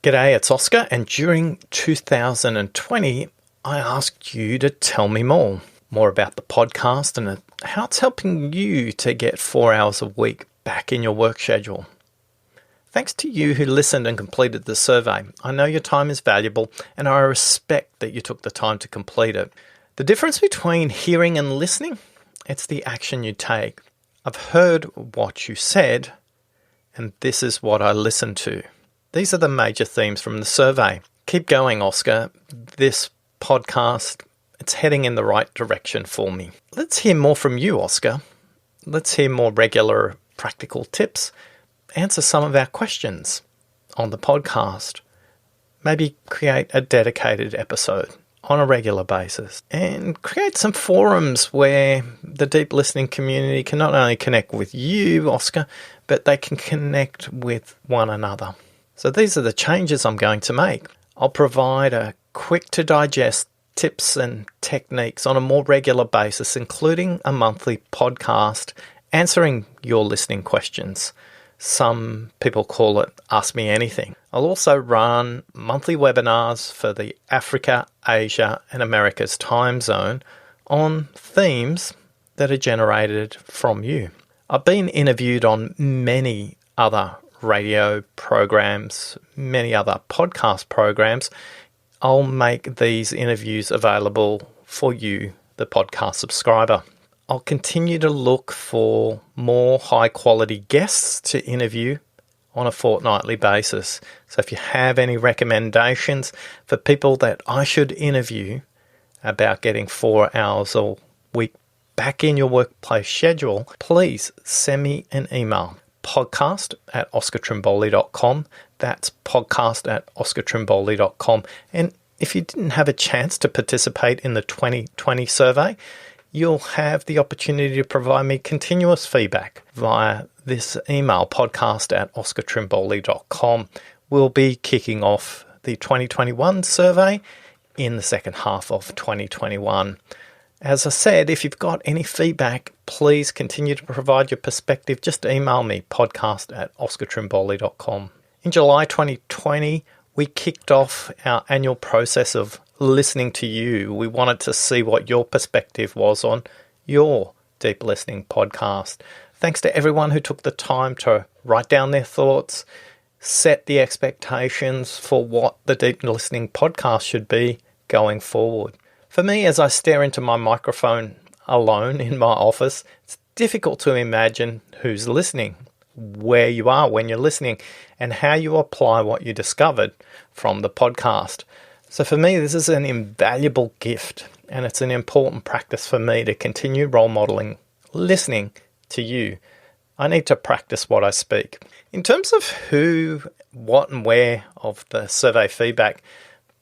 G'day, it's Oscar, and during 2020, I asked you to tell me more about the podcast and how it's helping you to get 4 hours a week back in your work schedule. Thanks to you who listened and completed the survey. I know your time is valuable, and I respect that you took the time to complete it. The difference between hearing and listening, it's the action you take. I've heard what you said, and this is what I listened to. These are the major themes from the survey. Keep going, Oscar. This podcast, it's heading in the right direction for me. Let's hear more from you, Oscar. Let's hear more regular practical tips. Answer some of our questions on the podcast. Maybe create a dedicated episode on a regular basis. And create some forums where the deep listening community can not only connect with you, Oscar, but they can connect with one another. So these are the changes I'm going to make. I'll provide a quick-to-digest tips and techniques on a more regular basis, including a monthly podcast answering your listening questions. Some people call it Ask Me Anything. I'll also run monthly webinars for the Africa, Asia and Americas time zone on themes that are generated from you. I've been interviewed on many other radio programs, many other podcast programs. I'll make these interviews available for you, the podcast subscriber. I'll continue to look for more high-quality guests to interview on a fortnightly basis. So if you have any recommendations for people that I should interview about getting 4 hours a week back in your workplace schedule, please send me an email. podcast@oscartrimboli.com. That's podcast@oscartrimboli.com. And if you didn't have a chance to participate in the 2020 survey, you'll have the opportunity to provide me continuous feedback via this email, podcast@oscartrimboli.com. We'll be kicking off the 2021 survey in the second half of 2021. As I said, if you've got any feedback, please continue to provide your perspective. Just email me, podcast@oscartrimboli.com. In July 2020, we kicked off our annual process of listening to you. We wanted to see what your perspective was on your deep listening podcast. Thanks to everyone who took the time to write down their thoughts, set the expectations for what the deep listening podcast should be going forward. For me, as I stare into my microphone alone in my office, it's difficult to imagine who's listening, where you are when you're listening, and how you apply what you discovered from the podcast. So for me, this is an invaluable gift, and it's an important practice for me to continue role modeling, listening to you. I need to practice what I speak. In terms of who, what, and where of the survey feedback,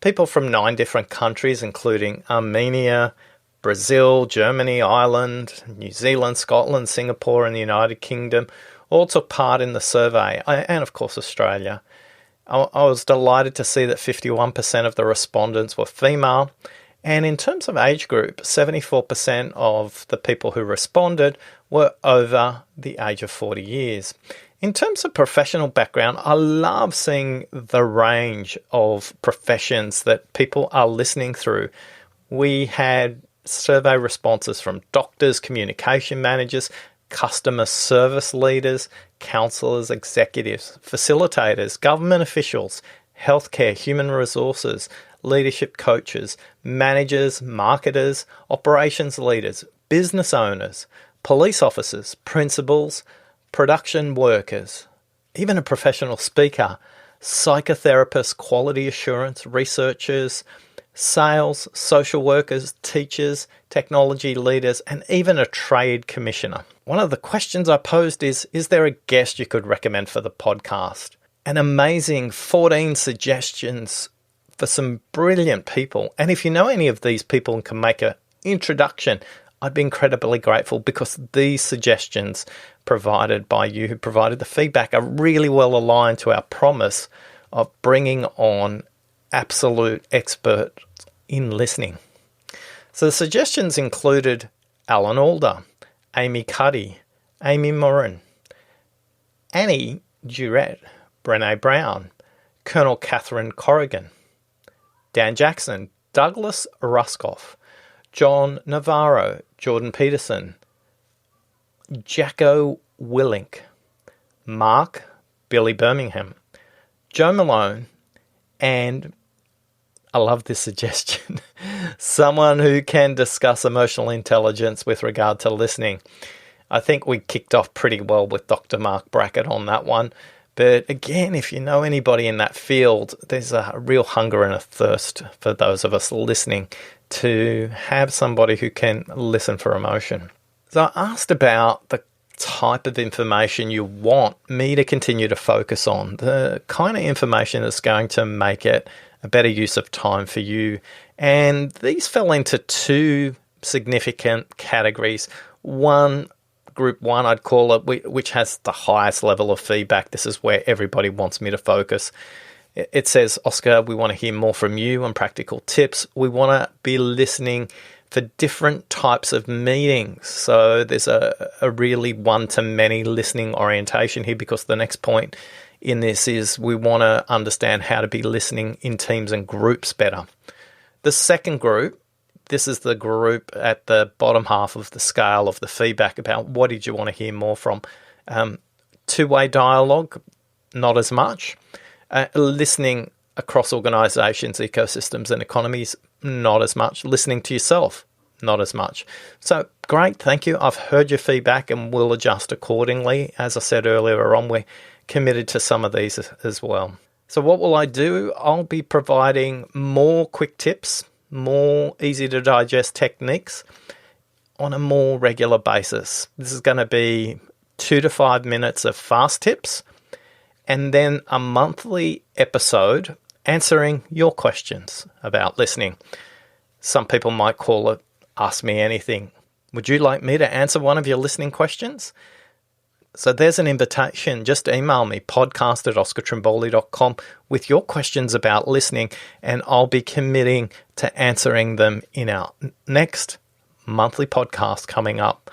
people from 9 different countries, including Armenia, Brazil, Germany, Ireland, New Zealand, Scotland, Singapore, and the United Kingdom, all took part in the survey, and of course Australia. I was delighted to see that 51% of the respondents were female, and in terms of age group, 74% of the people who responded were over the age of 40 years. In terms of professional background, I love seeing the range of professions that people are listening through. We had survey responses from doctors, communication managers, customer service leaders, counsellors, executives, facilitators, government officials, healthcare, human resources, leadership coaches, managers, marketers, operations leaders, business owners, police officers, principals, production workers, even a professional speaker, psychotherapists, quality assurance, researchers, sales, social workers, teachers, technology leaders, and even a trade commissioner. One of the questions I posed is there a guest you could recommend for the podcast? An amazing 14 suggestions for some brilliant people. And if you know any of these people and can make an introduction, I'd be incredibly grateful, because these suggestions provided by you who provided the feedback are really well aligned to our promise of bringing on absolute experts in listening. So the suggestions included Alan Alda, Amy Cuddy, Amy Morin, Annie Durrett, Brené Brown, Colonel Catherine Corrigan, Dan Jackson, Douglas Ruskoff, John Navarro, Jordan Peterson, Jacko Willink, Mark, Billy Birmingham, Joe Malone, and I love this suggestion, someone who can discuss emotional intelligence with regard to listening. I think we kicked off pretty well with Dr. Mark Brackett on that one. But again, if you know anybody in that field, there's a real hunger and a thirst for those of us listening to have somebody who can listen for emotion. So I asked about the type of information you want me to continue to focus on, the kind of information that's going to make it a better use of time for you. And these fell into two significant categories. One, Group 1, I'd call it, which has the highest level of feedback. This is where everybody wants me to focus. It says, Oscar, we want to hear more from you on practical tips. We want to be listening for different types of meetings. So there's a really one-to-many listening orientation here, because the next point in this is we want to understand how to be listening in teams and groups better. The second group, this is the group at the bottom half of the scale of the feedback about what did you want to hear more from. Two-way dialogue, not as much. Listening across organisations, ecosystems and economies, not as much. Listening to yourself, not as much. So great, thank you. I've heard your feedback and we'll adjust accordingly. As I said earlier on, we're committed to some of these as well. So what will I do? I'll be providing more quick tips, more easy to digest techniques on a more regular basis. This is going to be 2 to 5 minutes of fast tips, and then a monthly episode answering your questions about listening. Some people might call it Ask Me Anything. Would you like me to answer one of your listening questions? So there's an invitation. Just email me, podcast@oscartrimboli.com, with your questions about listening, and I'll be committing to answering them in our next monthly podcast coming up.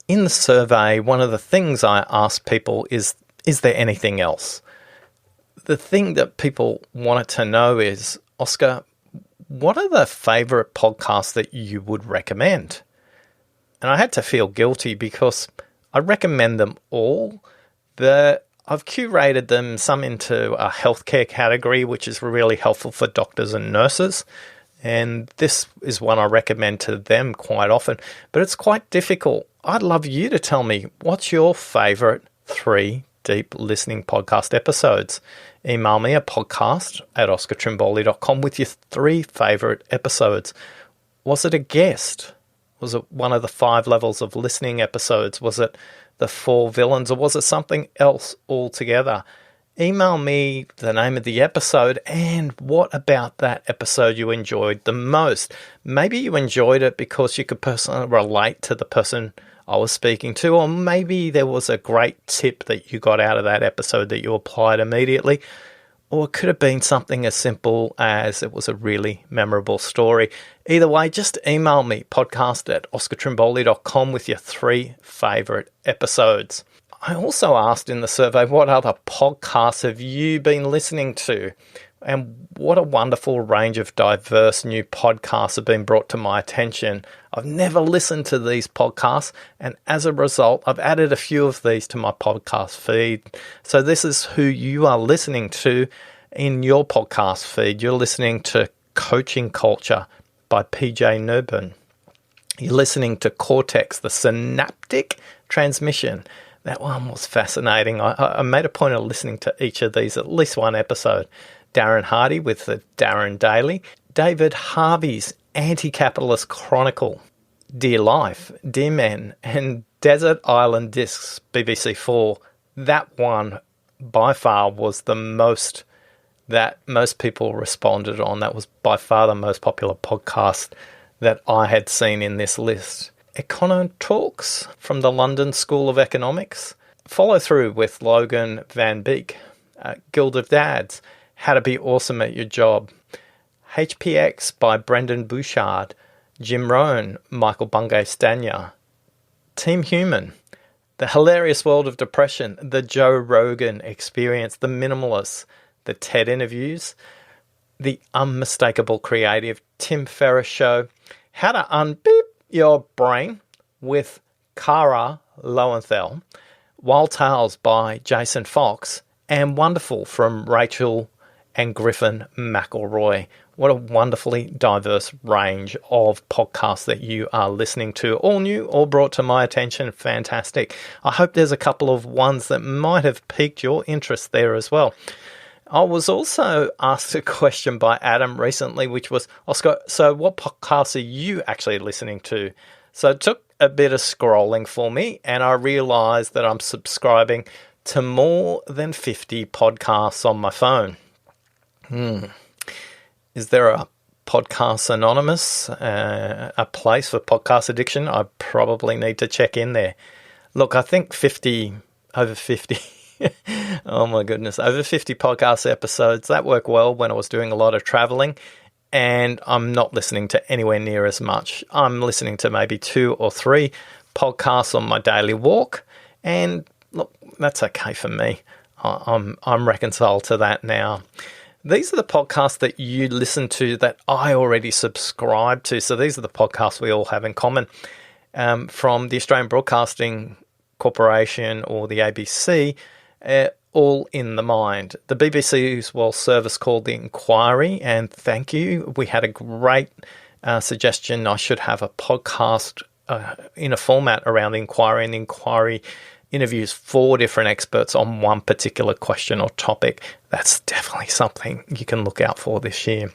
In the survey, one of the things I asked people is there anything else? The thing that people wanted to know is, Oscar, what are the favourite podcasts that you would recommend? And I had to feel guilty because I recommend them all, but I've curated them, some into a healthcare category, which is really helpful for doctors and nurses. And this is one I recommend to them quite often, but it's quite difficult. I'd love you to tell me, what's your favourite 3 deep listening podcast episodes? Email me at podcast@oscartrimboli.com with your 3 favourite episodes. Was it a guest? Was it one of the 5 levels of listening episodes? Was it the 4 villains, or was it something else altogether? Email me the name of the episode and what about that episode you enjoyed the most. Maybe you enjoyed it because you could personally relate to the person I was speaking to, or maybe there was a great tip that you got out of that episode that you applied immediately. Or it could have been something as simple as it was a really memorable story. Either way, just email me, podcast@oscartrimboli.com, with your 3 favourite episodes. I also asked in the survey, what other podcasts have you been listening to? And what a wonderful range of diverse new podcasts have been brought to my attention. I've never listened to these podcasts, and as a result, I've added a few of these to my podcast feed. So this is who you are listening to in your podcast feed. You're listening to Coaching Culture by PJ Newburn. You're listening to Cortex, the Synaptic Transmission. That one was fascinating. I made a point of listening to each of these, at least one episode. Darren Hardy with the Darren Daily. David Harvey's Anti-Capitalist Chronicle. Dear Life, Dear Men, and Desert Island Discs, BBC4. That one, by far, was the most that most people responded on. That was by far the most popular podcast that I had seen in this list. Econo Talks from the London School of Economics. Follow through with Logan Van Beek. Guild of Dads. How to Be Awesome at Your Job. HPX by Brendan Bouchard. Jim Rohn, Michael Bungay Stanier. Team Human. The Hilarious World of Depression. The Joe Rogan Experience. The Minimalists. the TED interviews, the unmistakable creative Tim Ferriss show, How to Unbeep Your Brain with Kara Lowenthal, Wild Tales by Jason Fox, and Wonderful from Rachel and Griffin McElroy. What a wonderfully diverse range of podcasts that you are listening to. All new, all brought to my attention. Fantastic. I hope there's a couple of ones that might have piqued your interest there as well. I was also asked a question by Adam recently, which was, Oscar, so what podcasts are you actually listening to? So it took a bit of scrolling for me, and I realized that I'm subscribing to more than 50 podcasts on my phone. Is there a Podcast Anonymous, a place for podcast addiction? I probably need to check in there. Look, I think over 50, oh my goodness, over 50 podcast episodes, that worked well when I was doing a lot of traveling, and I'm not listening to anywhere near as much. I'm listening to maybe 2 or 3 podcasts on my daily walk, and look, that's okay for me. I'm reconciled to that now. These are the podcasts that you listen to that I already subscribe to. So these are the podcasts we all have in common. From the Australian Broadcasting Corporation or the ABC, All in the Mind. The BBC's World Service called The Inquiry, and thank you. We had a great suggestion. I should have a podcast in a format around The Inquiry, and The Inquiry interviews 4 different experts on one particular question or topic. That's definitely something you can look out for this year.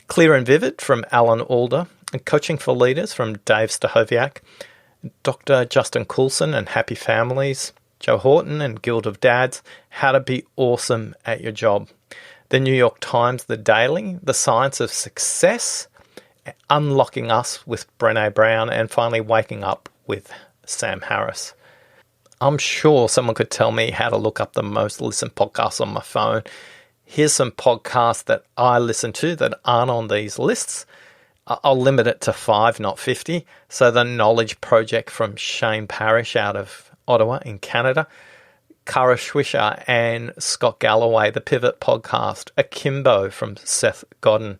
Clear and Vivid from Alan Alda, and Coaching for Leaders from Dave Stachowiak, Dr. Justin Coulson and Happy Families, Joe Horton and Guild of Dads, How to Be Awesome at Your Job, the New York Times, The Daily, The Science of Success, Unlocking Us with Brené Brown, and finally Waking Up with Sam Harris. I'm sure someone could tell me how to look up the most listened podcasts on my phone. Here's some podcasts that I listen to that aren't on these lists. I'll limit it to 5, not 50. So the Knowledge Project from Shane Parrish out of Ottawa in Canada. Kara Swisher and Scott Galloway, the Pivot Podcast. Akimbo from Seth Godin.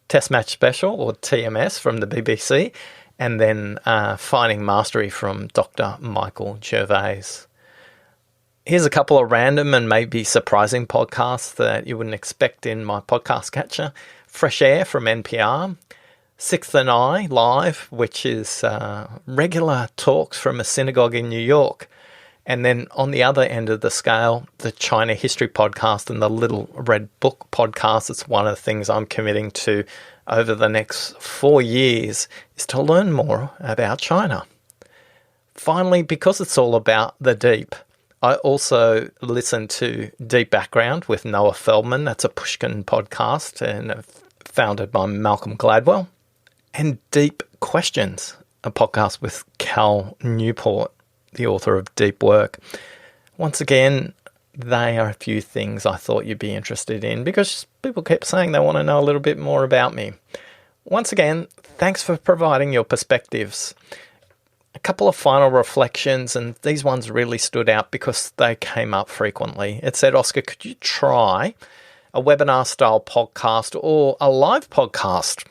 Test Match Special, or TMS, from the BBC. And then Finding Mastery from Dr. Michael Gervais. Here's a couple of random and maybe surprising podcasts that you wouldn't expect in my podcast catcher. Fresh Air from NPR. Sixth and I Live, which is regular talks from a synagogue in New York. And then on the other end of the scale, the China History Podcast and the Little Red Book Podcast. It's one of the things I'm committing to over the next 4 years, is to learn more about China. Finally, because it's all about the deep, I also listen to Deep Background with Noah Feldman. That's a Pushkin podcast and founded by Malcolm Gladwell. And Deep Questions, a podcast with Cal Newport, the author of Deep Work. Once again, they are a few things I thought you'd be interested in because people keep saying they want to know a little bit more about me. Once again, thanks for providing your perspectives. A couple of final reflections, and these ones really stood out because they came up frequently. It said, Oscar, could you try a webinar-style podcast or a live podcast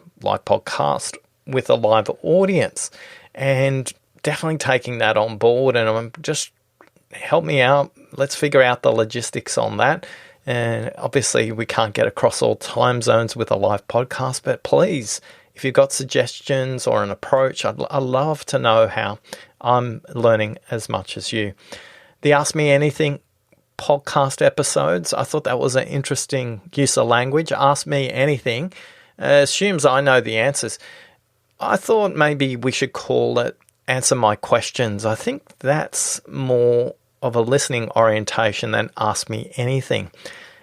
with a live audience? And definitely taking that on board, and I'm just help me out. Let's figure out the logistics on that. And obviously we can't get across all time zones with a live podcast, but please, if you've got suggestions or an approach, I'd love to know how I'm learning as much as you. The Ask Me Anything podcast episodes, I thought that was an interesting use of language. Ask me anything assumes I know the answers. I thought maybe we should call it Answer My Questions. I think that's more of a listening orientation than Ask Me Anything.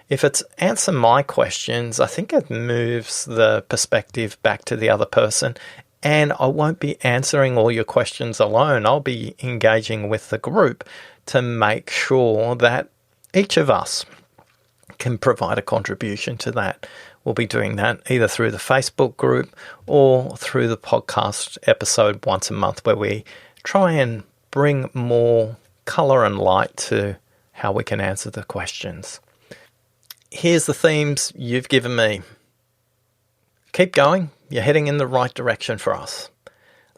If it's Answer My Questions, I think it moves the perspective back to the other person, and I won't be answering all your questions alone. I'll be engaging with the group to make sure that each of us can provide a contribution to that. We'll be doing that either through the Facebook group or through the podcast episode once a month, where we try and bring more colour and light to how we can answer the questions. here's the themes you've given me. Keep going. You're heading in the right direction for us.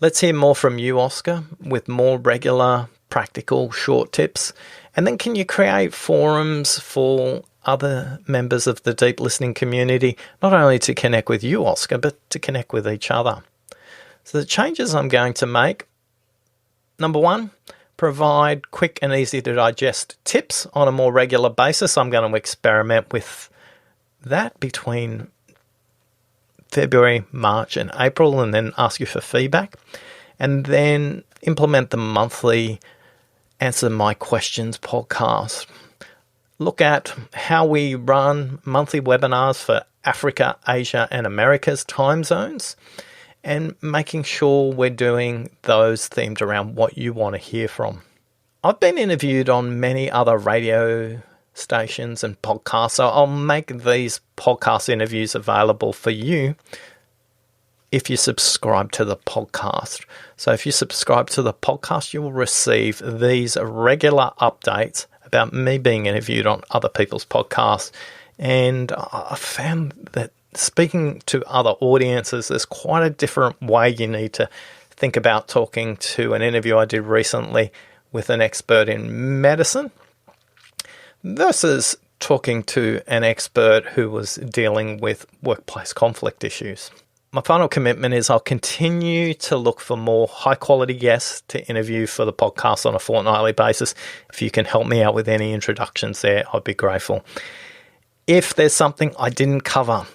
Let's hear more from you, Oscar, with more regular, practical, short tips. And then can you create forums for other members of the deep listening community, not only to connect with you, Oscar, but to connect with each other? So the changes I'm going to make: number one, provide quick and easy to digest tips on a more regular basis. I'm going to experiment with that between February, March and April, and then ask you for feedback, and then implement the monthly Answer My Questions podcast. Look at how we run monthly webinars for Africa, Asia and America's time zones, and making sure we're doing those themed around what you want to hear from. I've been interviewed on many other radio stations and podcasts, so I'll make these podcast interviews available for you if you subscribe to the podcast. So if you subscribe to the podcast, you will receive these regular updates about me being interviewed on other people's podcasts. And I found that speaking to other audiences, there's quite a different way you need to think about talking to an interview I did recently with an expert in medicine versus talking to an expert who was dealing with workplace conflict issues. My final commitment is I'll continue to look for more high-quality guests to interview for the podcast on a fortnightly basis. If you can help me out with any introductions there, I'd be grateful. If there's something I didn't cover,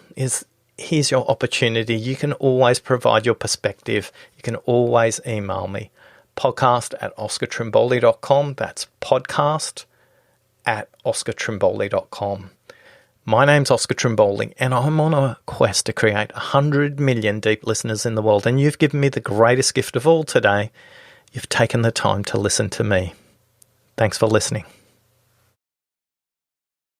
here's your opportunity. You can always provide your perspective. You can always email me. podcast@oscartrimboli.com. That's podcast@oscartrimboli.com. My name's Oscar Trimboli, and I'm on a quest to create 100 million deep listeners in the world, and you've given me the greatest gift of all today. You've taken the time to listen to me. Thanks for listening.